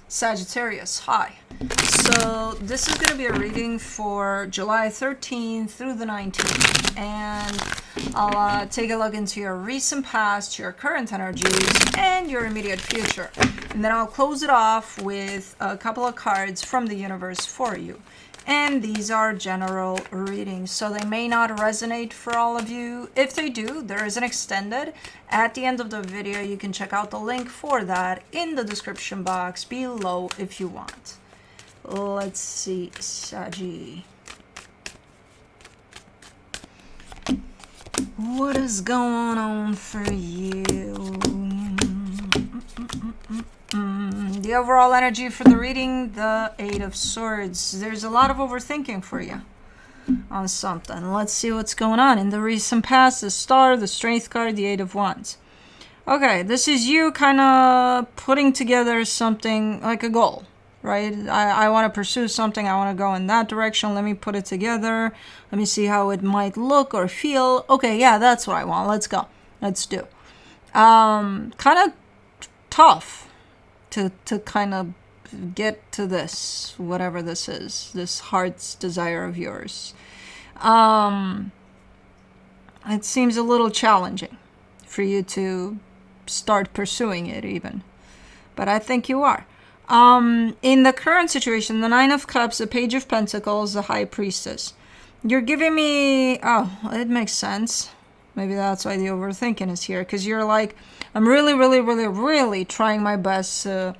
Sagittarius, hi. So this is going to be a reading for July 13th through the 19th, and I'll take a look into your recent past, your current energies, and your immediate future. And then I'll close it off with a couple of cards from the universe for you. And these are general readings, so they may not resonate for all of you. If they do, there is an extended. At the end of the video, you can check out the link for that in the description box below if you want. Let's see, Sagi. What is going on for you? The overall energy for the reading, the Eight of Swords. There's a lot of overthinking for you on something. Let's see what's going on. In the recent past, the Star, the Strength card, the Eight of Wands. Okay, this is you kind of putting together something like a goal, right? I want to pursue something. I want to go in that direction. Let me put it together. Let me see how it might look or feel. Okay, yeah, that's what I want. Let's go. Let's do. Kind of tough to kind of get to this, whatever this is, this heart's desire of yours. It seems a little challenging for you to start pursuing it even, but I think you are. In the current situation, the Nine of Cups, the Page of Pentacles, the High Priestess, you're giving me, oh, it makes sense. Maybe that's why the overthinking is here, because you're like, I'm really trying my best to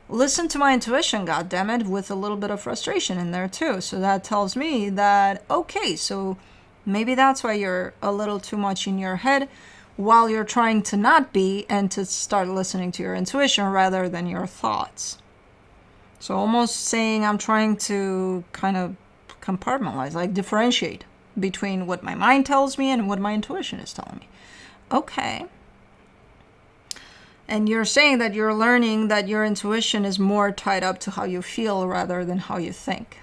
listen to my intuition, goddammit, with a little bit of frustration in there too. So that tells me that, okay, so maybe that's why you're a little too much in your head while you're trying to not be and to start listening to your intuition rather than your thoughts. So almost saying I'm trying to kind of compartmentalize, like differentiate between what my mind tells me and what my intuition is telling me. Okay. And you're saying that you're learning that your intuition is more tied up to how you feel rather than how you think.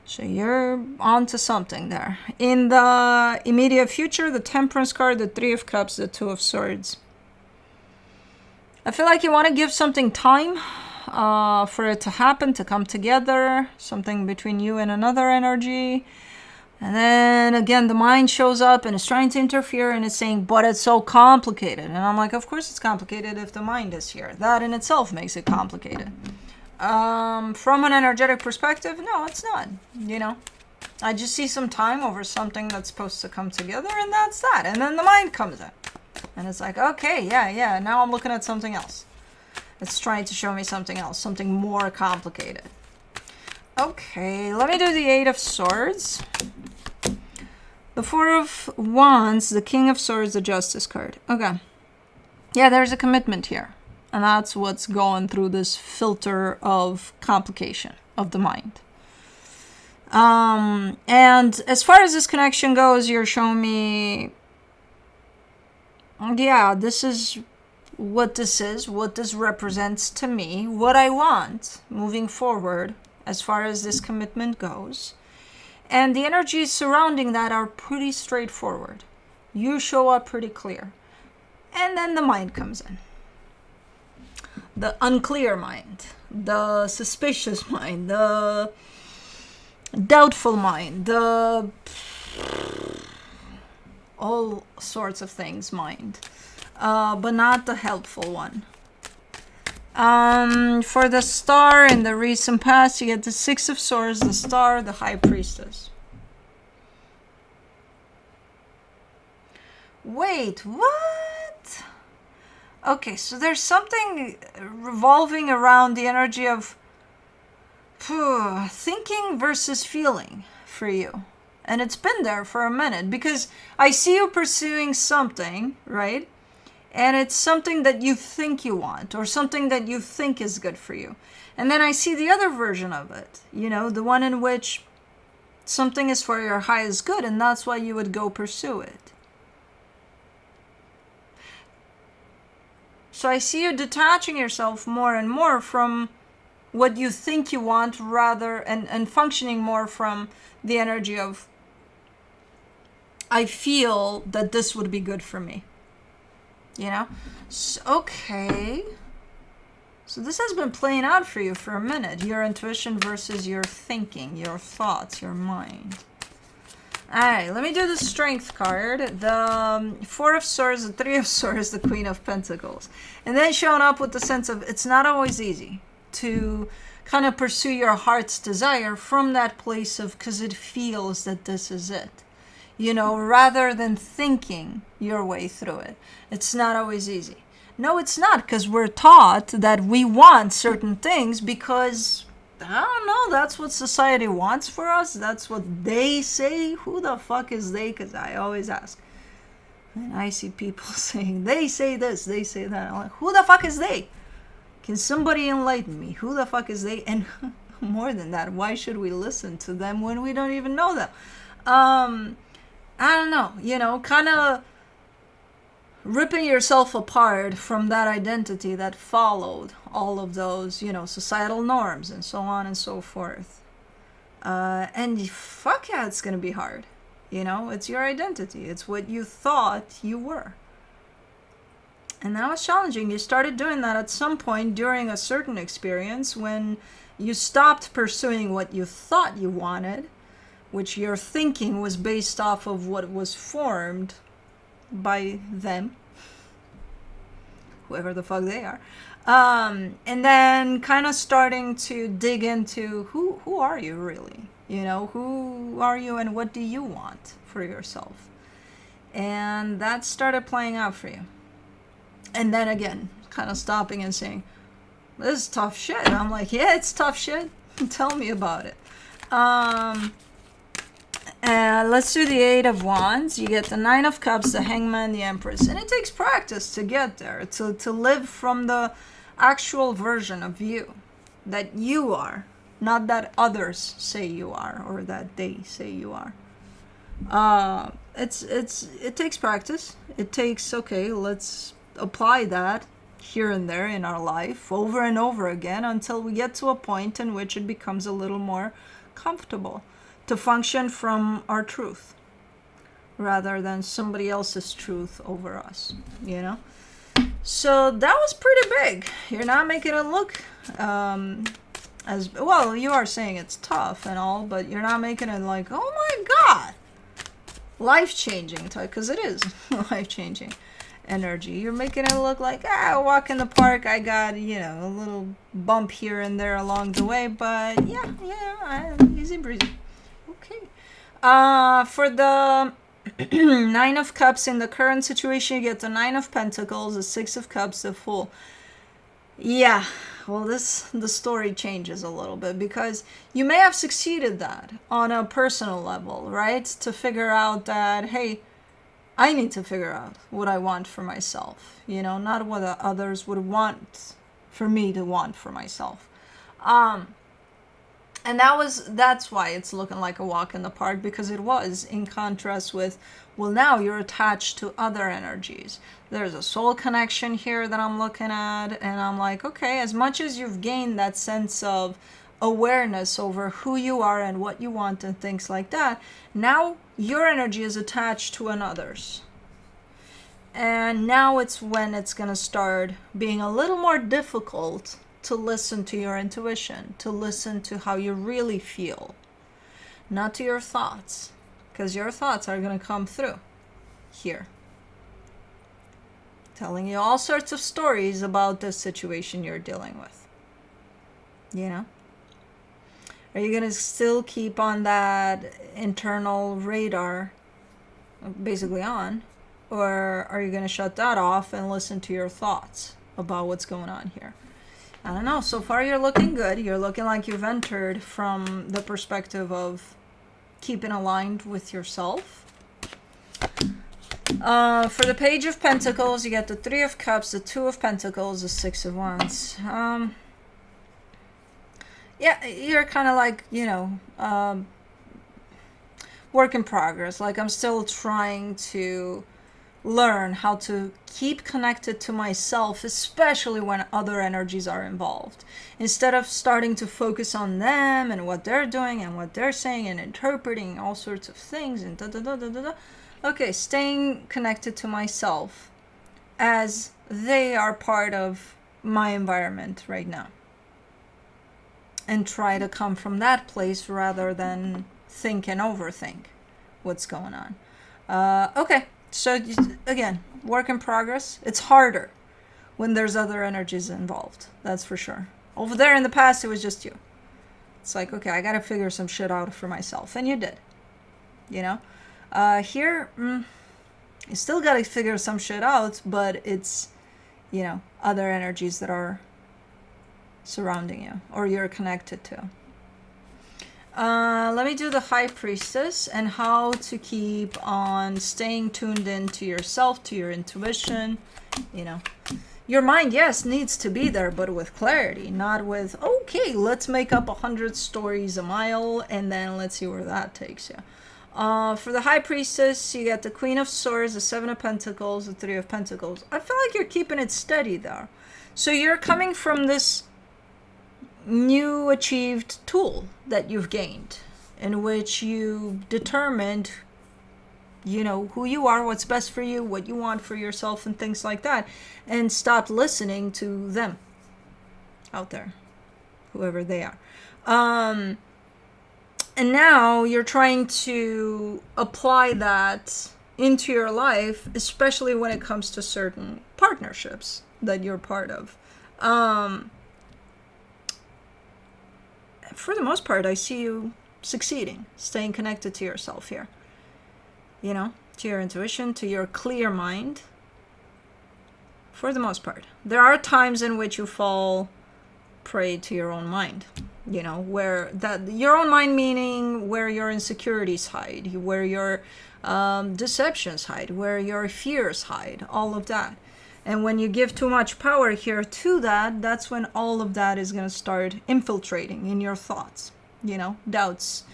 So you're onto something there. In the immediate future, the Temperance card, the Three of Cups, the Two of Swords. I feel like you want to give something time for it to happen, to come together, something between you and another energy. And then again, the mind shows up and is trying to interfere and is saying, but it's so complicated. And I'm like, of course it's complicated if the mind is here. That in itself makes it complicated. From an energetic perspective, no, it's not. You know, I just see some time over something that's supposed to come together, and that's that. And then the mind comes in. And it's like, okay, yeah, now I'm looking at something else. It's trying to show me something else, something more complicated. Okay, let me do the Eight of Swords. The Four of Wands, the King of Swords, the Justice card. Okay. Yeah, there's a commitment here. And that's what's going through this filter of complication of the mind. And as far as this connection goes, you're showing me, yeah, this is what this represents to me, what I want moving forward as far as this commitment goes. And the energies surrounding that are pretty straightforward. You show up pretty clear. And then the mind comes in. The unclear mind, the suspicious mind, the doubtful mind, the all sorts of things mind, but not the helpful one. For the Star in the recent past, you get the Six of Swords, the Star, the High Priestess. Wait, what? Okay, so there's something revolving around the energy of thinking versus feeling for you. And it's been there for a minute because I see you pursuing something, right? And it's something that you think you want or something that you think is good for you. And then I see the other version of it, you know, the one in which something is for your highest good and that's why you would go pursue it. So I see you detaching yourself more and more from what you think you want rather and functioning more from the energy of I feel that this would be good for me. You know? So, okay. So this has been playing out for you for a minute. Your intuition versus your thinking, your thoughts, your mind. Alright, let me do the Strength card. The Four of Swords, the Three of Swords, the Queen of Pentacles. And then showing up with the sense of it's not always easy to kind of pursue your heart's desire from that place of because it feels that this is it. You know, rather than thinking your way through it. It's not always easy. No, it's not, because we're taught that we want certain things because, I don't know, that's what society wants for us. That's what they say. Who the fuck is they? Because I always ask. And I see people saying, they say this, they say that. I'm like, who the fuck is they? Can somebody enlighten me? Who the fuck is they? And more than that, why should we listen to them when we don't even know them? I don't know, you know, kind of ripping yourself apart from that identity that followed all of those, you know, societal norms and so on and so forth. And fuck yeah, it's going to be hard. You know, it's your identity. It's what you thought you were. And that was challenging. You started doing that at some point during a certain experience when you stopped pursuing what you thought you wanted, which your thinking was based off of what was formed by them, whoever the fuck they are. And then kind of starting to dig into who are you really? You know, who are you and what do you want for yourself? And that started playing out for you. And then again, kind of stopping and saying, this is tough shit. And I'm like, yeah, it's tough shit. Tell me about it. Let's do the Eight of Wands. You get the Nine of Cups, the Hangman, the Empress. And it takes practice to get there, to live from the actual version of you that you are, not that others say you are or that they say you are. It takes practice. It takes, okay, let's apply that here and there in our life over and over again until we get to a point in which it becomes a little more comfortable to function from our truth rather than somebody else's truth over us, you know? So that was pretty big. You're not making it look as well. You are saying it's tough and all, but you're not making it like, oh my God, life-changing type, because it is life-changing energy. You're making it look like, I walk in the park, I got, you know, a little bump here and there along the way, but yeah, easy breezy. Okay. For the Nine of Cups, in the current situation, you get the Nine of Pentacles, the Six of Cups, the Fool. Yeah, well, the story changes a little bit because you may have succeeded that on a personal level, right? To figure out that, hey, I need to figure out what I want for myself, you know, not what others would want for me to want for myself. And that's why it's looking like a walk in the park, because it was in contrast with, well, now you're attached to other energies. There's a soul connection here that I'm looking at, and I'm like, okay, as much as you've gained that sense of awareness over who you are and what you want and things like that, now your energy is attached to another's. And now it's when it's going to start being a little more difficult to listen to your intuition, to listen to how you really feel, not to your thoughts, because your thoughts are going to come through here, telling you all sorts of stories about this situation you're dealing with. You know? Are you going to still keep on that internal radar basically on, or are you going to shut that off and listen to your thoughts about what's going on here? I don't know. So far, you're looking good. You're looking like you've entered from the perspective of keeping aligned with yourself. For the Page of Pentacles, you get the Three of Cups, the Two of Pentacles, the Six of Wands. Yeah, you're kind of like, you know, work in progress. Like, I'm still trying to learn how to keep connected to myself, especially when other energies are involved. Instead of starting to focus on them and what they're doing and what they're saying and interpreting all sorts of things and da-da-da-da-da-da. Okay, staying connected to myself as they are part of my environment right now, and try to come from that place rather than think and overthink what's going on. Okay, so again, work in progress. It's harder when there's other energies involved, that's for sure. Over there in the past, it was just you. It's like, okay, I gotta figure some shit out for myself, and you did. You know, here, you still gotta figure some shit out, but it's, you know, other energies that are surrounding you or you're connected to. Let me do the High Priestess and how to keep on staying tuned into yourself, to your intuition. You know, your mind, yes, needs to be there, but with clarity, not with, okay, let's make up 100 stories a mile and then let's see where that takes you. For the High Priestess, you get the Queen of Swords, the Seven of Pentacles, the Three of Pentacles. I feel like you're keeping it steady there. So you're coming from this new achieved tool that you've gained, in which you determined, you know, who you are, what's best for you, what you want for yourself, and things like that, and stopped listening to them out there, whoever they are. And now you're trying to apply that into your life, especially when it comes to certain partnerships that you're part of. For the most part, I see you succeeding, staying connected to yourself here. You know, to your intuition, to your clear mind. For the most part. There are times in which you fall prey to your own mind. You know, where that, your own mind meaning where your insecurities hide, where your deceptions hide, where your fears hide, all of that. And when you give too much power here to that, that's when all of that is going to start infiltrating in your thoughts. You know, doubts,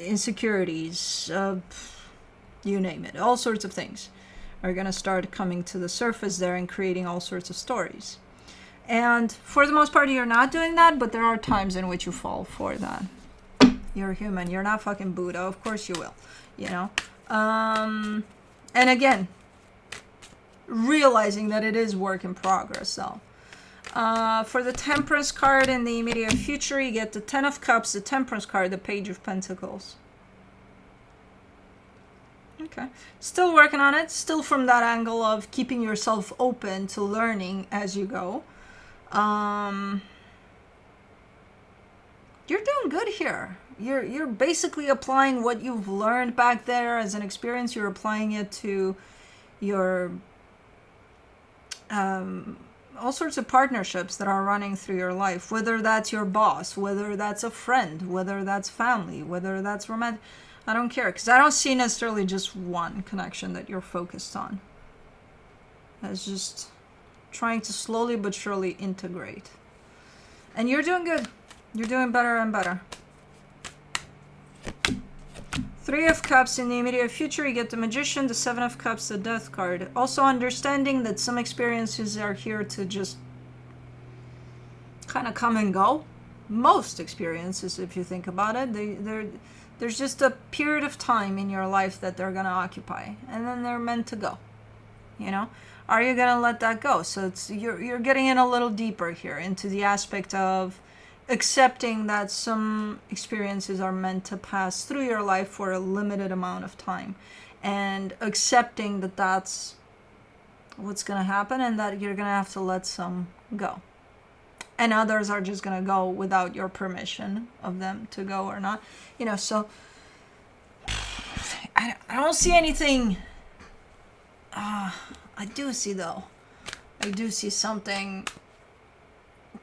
insecurities, you name it. All sorts of things are going to start coming to the surface there and creating all sorts of stories. And for the most part, you're not doing that, but there are times in which you fall for that. You're human. You're not fucking Buddha. Of course you will, you know. And again, realizing that it is work in progress, though. For the Temperance card in the immediate future, you get the Ten of Cups, the Temperance card, the Page of Pentacles. Okay. Still working on it. Still from that angle of keeping yourself open to learning as you go. You're doing good here. You're basically applying what you've learned back there as an experience. You're applying it to your all sorts of partnerships that are running through your life, whether that's your boss, whether that's a friend, whether that's family, whether that's romantic. I don't care, because I don't see necessarily just one connection that you're focused on. It's just trying to slowly but surely integrate. And you're doing good. You're doing better and better. Three of Cups in the immediate future, you get the Magician, the Seven of Cups, the Death card. Also understanding that some experiences are here to just kind of come and go. Most experiences, if you think about it, there's just a period of time in your life that they're going to occupy, and then they're meant to go. You know? Are you going to let that go? So it's you're getting in a little deeper here into the aspect of accepting that some experiences are meant to pass through your life for a limited amount of time, and accepting that that's what's going to happen, and that you're going to have to let some go. And others are just going to go without your permission of them to go or not. You know, so I don't see anything. I do see, though. I do see something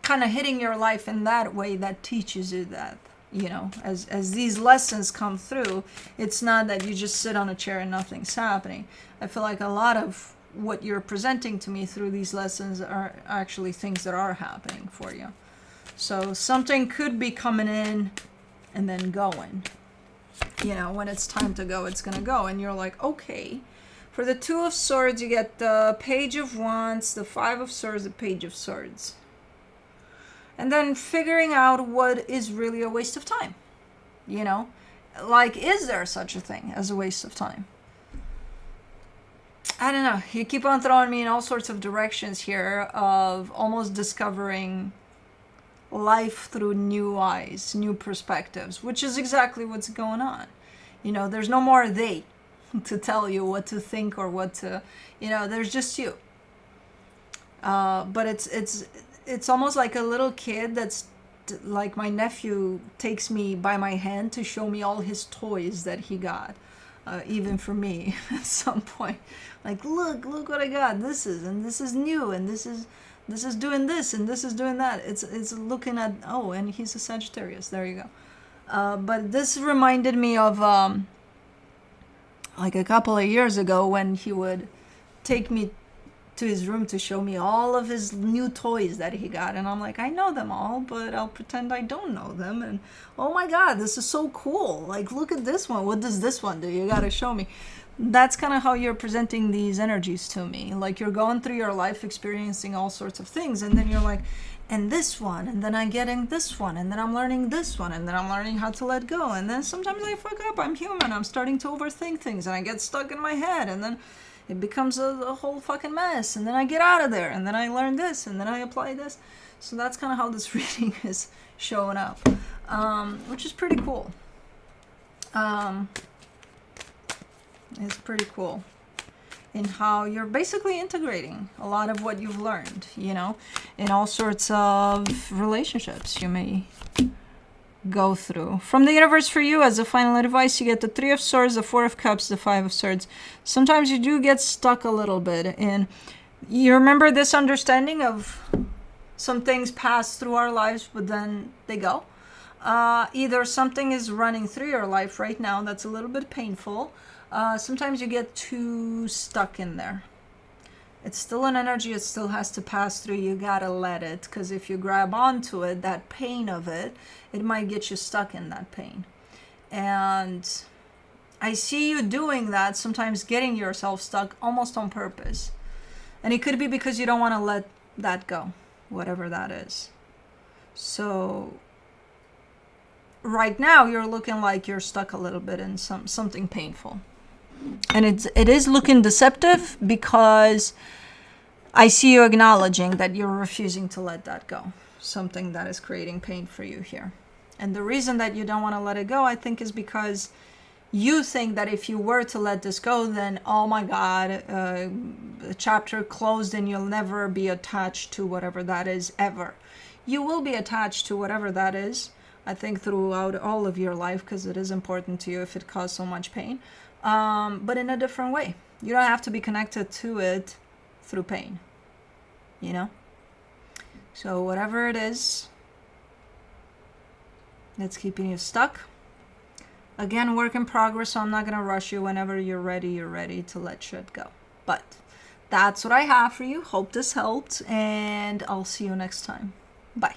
kind of hitting your life in that way that teaches you that, you know, as these lessons come through, it's not that you just sit on a chair and nothing's happening. I feel like a lot of what you're presenting to me through these lessons are actually things that are happening for you. So something could be coming in and then going. You know, when it's time to go, it's going to go. And you're like, okay. For the Two of Swords, you get the Page of Wands, the Five of Swords, the Page of Swords. And then figuring out what is really a waste of time. You know? Like, is there such a thing as a waste of time? I don't know. You keep on throwing me in all sorts of directions here of almost discovering life through new eyes, new perspectives, which is exactly what's going on. You know, there's no more they to tell you what to think or what to, you know, there's just you. But it's almost like a little kid that's like my nephew takes me by my hand to show me all his toys that he got. Even for me at some point, like look what I got, this is new, and this is doing this, and this is doing that. It's looking at, oh, and he's a Sagittarius, there you go. But this reminded me of like a couple of years ago when he would take me to his room to show me all of his new toys that he got, and I'm like, I know them all, but I'll pretend I don't know them. And oh my god, this is so cool, like look at this one, what does this one do, you gotta show me. That's kind of how you're presenting these energies to me, like you're going through your life experiencing all sorts of things, and then you're like, and this one, and then I'm getting this one, and then I'm learning this one, and then I'm learning how to let go, and then sometimes I fuck up, I'm human, I'm starting to overthink things, and I get stuck in my head, and then it becomes a whole fucking mess, and then I get out of there, and then I learn this, and then I apply this. So that's kind of how this reading is showing up, which is pretty cool. It's pretty cool in how you're basically integrating a lot of what you've learned, you know, in all sorts of relationships you may go through. From the universe for you, as a final advice, you get the Three of Swords, the Four of Cups, the Five of Swords. Sometimes you do get stuck a little bit, and you remember this understanding of some things pass through our lives, but then they go. Either something is running through your life right now that's a little bit painful. Sometimes you get too stuck in there. It's still an energy, it still has to pass through. You gotta let it, because if you grab onto it, that pain of it, it might get you stuck in that pain. And I see you doing that, sometimes getting yourself stuck almost on purpose. And it could be because you don't want to let that go, whatever that is. So right now you're looking like you're stuck a little bit in something painful. And it is looking deceptive because I see you acknowledging that you're refusing to let that go. Something that is creating pain for you here. And the reason that you don't want to let it go, I think, is because you think that if you were to let this go, then, oh my God, the chapter closed and you'll never be attached to whatever that is ever. You will be attached to whatever that is, I think, throughout all of your life, because it is important to you if it caused so much pain. But in a different way. You don't have to be connected to it through pain, you know? So whatever it is that's keeping you stuck, again, work in progress, so I'm not going to rush you. Whenever you're ready to let shit go. But that's what I have for you. Hope this helped, and I'll see you next time. Bye.